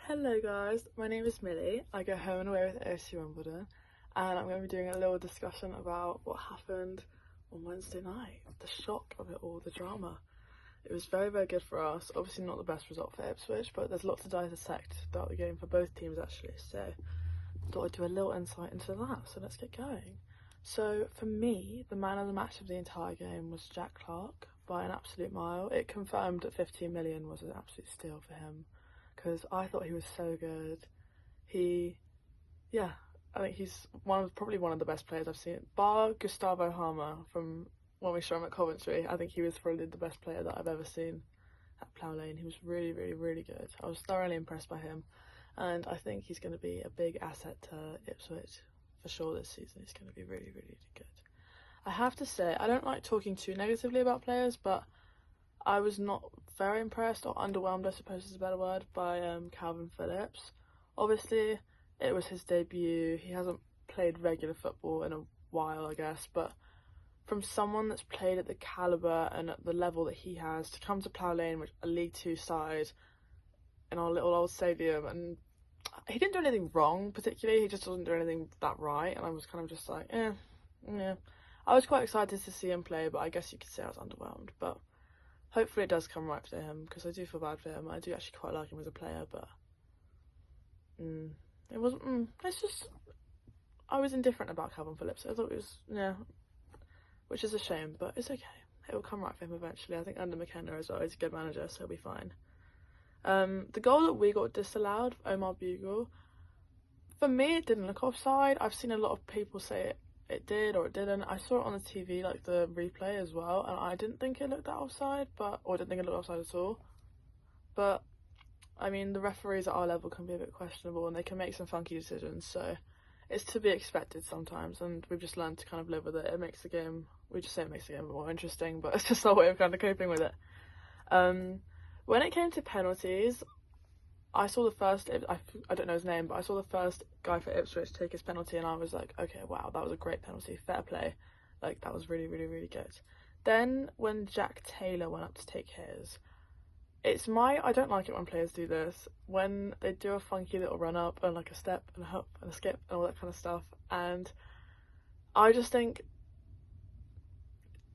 Hello guys, my name is Milly. I go home and away with AFC Wimbledon, and I'm going to be doing a little discussion about what happened on Wednesday night. The shock of it all, the drama. It was very, very good for us. Obviously not the best result for Ipswich, but there's lots to dissect throughout the game for both teams actually, so I thought I'd do a little insight into that, so let's get going. So for me, the man of the match of the entire game was Jack Clarke by an absolute mile. It confirmed that 15 million was an absolute steal for him, because I thought he was so good. I think he's probably one of the best players I've seen. Bar Gustavo Harmer from when we saw him at Coventry, I think he was probably the best player that I've ever seen at Plough Lane. He was really, really, really good. I was thoroughly impressed by him, and I think he's going to be a big asset to Ipswich for sure this season. He's going to be really, really good. I have to say, I don't like talking too negatively about players, but I was not very impressed, or underwhelmed I suppose is a better word, by Calvin Phillips. Obviously it was his debut, he hasn't played regular football in a while I guess, but from someone that's played at the calibre and at the level that he has, to come to Plough Lane, which a League 2 side in our little old stadium, and he didn't do anything wrong particularly, he just doesn't do anything that right, and I was kind of just like, yeah. I was quite excited to see him play, but I guess you could say I was underwhelmed, but hopefully it does come right for him, because I do feel bad for him. I do actually quite like him as a player, but it wasn't, it's just, I was indifferent about Calvin Phillips. I thought it was, which is a shame, but it's okay. It will come right for him eventually. I think under McKenna as well, he's a good manager, so he'll be fine. The goal that we got disallowed, Omar Bugle, for me it didn't look offside. I've seen a lot of people say it did or it didn't. I saw it on the TV, like the replay as well, and I didn't think it looked that offside, or didn't think it looked offside at all. But I mean, the referees at our level can be a bit questionable and they can make some funky decisions, so it's to be expected sometimes, and we've just learned to kind of live with it. It makes the game, we just say it makes the game more interesting, but it's just our way of kind of coping with it. When it came to penalties, I saw the first, I don't know his name, but I saw the first guy for Ipswich take his penalty, and I was like, okay, wow, that was a great penalty, fair play. Like, that was really, really, really good. Then, when Jack Taylor went up to take his, I don't like it when players do this, when they do a funky little run up, and like a step, and a hop, and a skip, and all that kind of stuff, and I just think,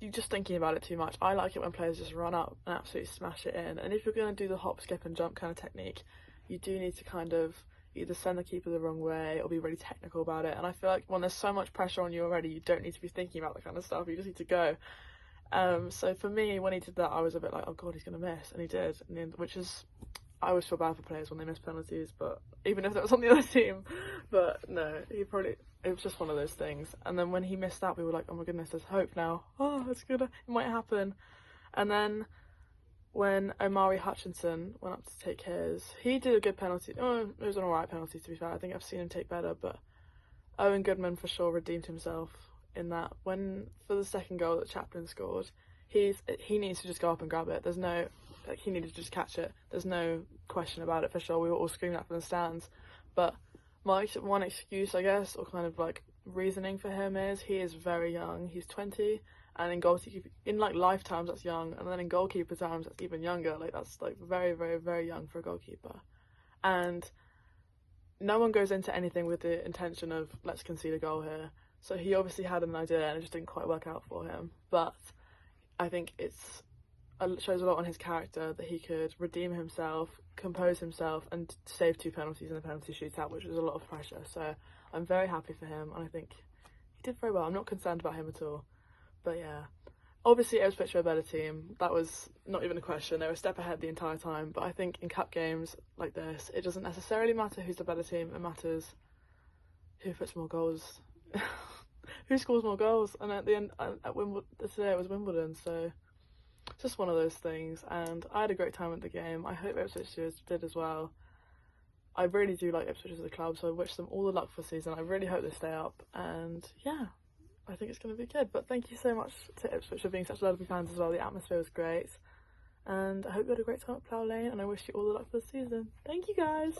you're just thinking about it too much. I like it when players just run up and absolutely smash it in, and if you're going to do the hop, skip and jump kind of technique, you do need to kind of either send the keeper the wrong way or be really technical about it. And I feel like when there's so much pressure on you already, you don't need to be thinking about that kind of stuff, you just need to go. So for me, when he did that, I was a bit like, oh god, he's going to miss, and he did, which is, I always feel bad for players when they miss penalties, but even if that was on the other team, but no, it was just one of those things. And then when he missed that, we were like, oh my goodness, there's hope now, it might happen. And then when Omari Hutchinson went up to take his, he did a good penalty. It was an alright penalty, to be fair. I think I've seen him take better, but Owen Goodman for sure redeemed himself in that. When, for the second goal that Chaplin scored, he needs to just go up and grab it. There's no, like, he needed to just catch it. There's no question about it for sure. We were all screaming that from the stands. But my one excuse, I guess, or kind of like reasoning for him is he is very young. He's 20, and in goalkeeper, in like life times that's young, and then in goalkeeper times that's even younger. Like, that's like very, very, very young for a goalkeeper. And no one goes into anything with the intention of let's concede a goal here. So he obviously had an idea and it just didn't quite work out for him. But I think it shows a lot on his character that he could redeem himself, compose himself, and save 2 penalties in the penalty shootout, which was a lot of pressure. So I'm very happy for him, and I think he did very well. I'm not concerned about him at all. But yeah, obviously Ipswich were a better team. That was not even a question. They were a step ahead the entire time. But I think in cup games like this, it doesn't necessarily matter who's the better team. It matters who puts more goals. Who scores more goals. And at the end, at Wimbledon, today it was Wimbledon, so just one of those things. And I had a great time at the game. I hope Ipswich did as well. I really do like Ipswich as a club, so I wish them all the luck for the season. I really hope they stay up, and yeah, I think it's going to be good. But thank you so much to Ipswich for being such lovely fans as well. The atmosphere was great, and I hope you had a great time at Plough Lane, and I wish you all the luck for the season. Thank you guys.